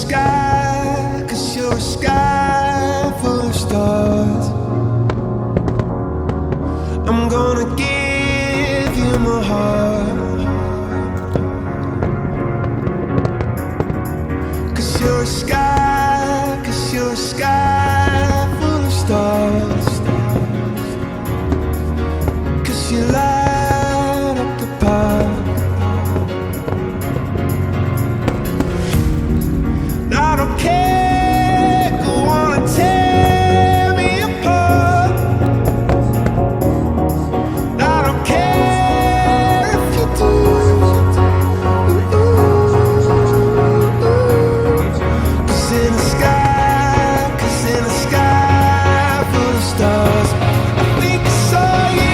sky, 'cause you're a sky full of stars. I'm gonna give you my heart, 'cause you're a sky, 'cause you're a sky full of stars. 'Cause you light up the path. I don't care, go on and tear me apart. I don't care if you do. 'Cause in the sky, 'cause in the sky full of stars, I think I saw you.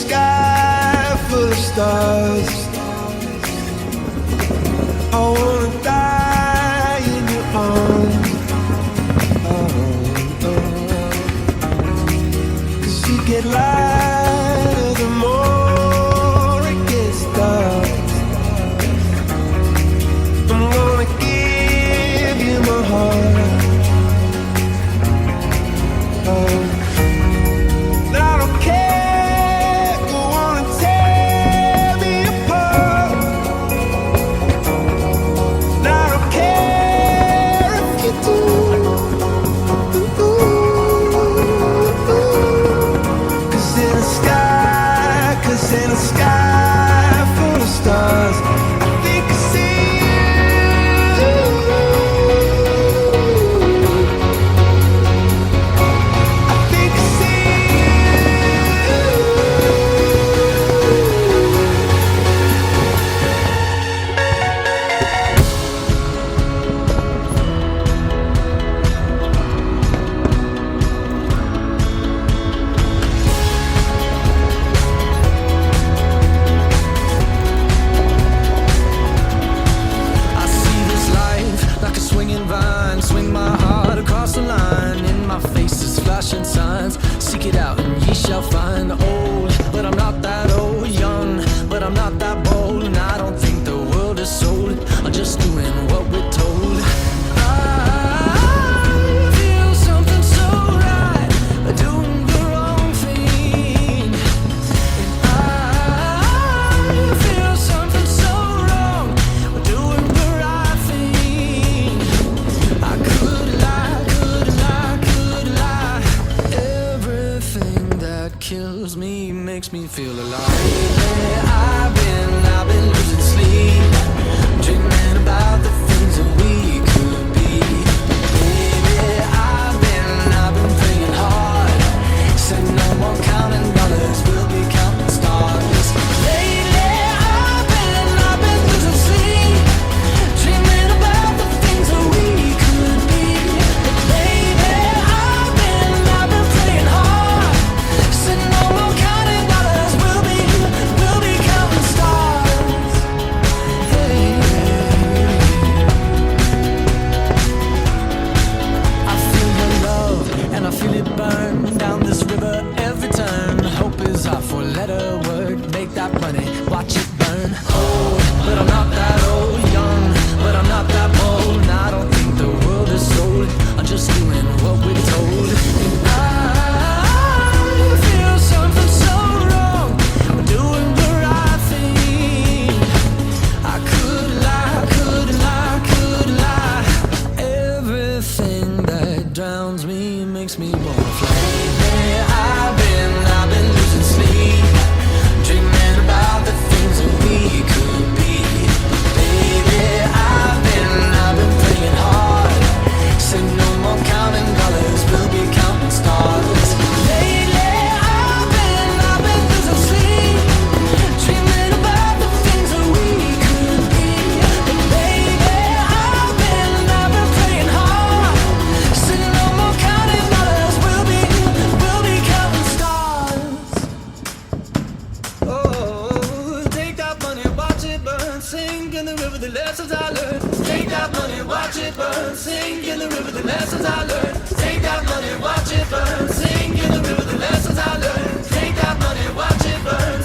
Sky full of stars. I wanna die in your arms. Oh, 'cause you get lighter the more it gets dark. I'm gonna give you my heart. Oh, I don't care. In a sky full of stars, I think I see you. I think I see swing my heart across the line. In my face is flashing signs. Seek it out and ye shall find. Old, but I'm not that old. Young, but I'm not that bold. And I don't think the world is sold. I'm just doing what we're told. I feel something so right, doing the wrong thing. And I feel something so wrong, doing the right thing. I could lie, could lie, could lie. Everything that kills me makes me feel alive. Lately I've been losing sleep, dreaming about the things that we could be. Baby, I've been praying hard. Said no more counting dollars, we'll be counting stars. Lately I've been losing sleep, dreaming about the things that we could be. Baby, I've been praying hard. Said no more counting dollars, we'll be counting stars. Hey, I feel your love and I feel it burn down this river every turn. Hope is our four-letter word. Make that money, watch it burn. Old, but I'm not that old. Young, but I'm not that bold. And I don't think the world is sold. I'm just doing what we're told. And I feel something so wrong, doing the right thing. I could lie, could lie, could lie. Everything that drowns me makes me wanna fly. Lately I've been losing sleep, dreaming about the the lessons I learned. Take that money, watch it burn. Sink in the river, the lessons I learned. Take that money, watch it burn. Sink in the river, the lessons I learned. Take that money, watch it burn.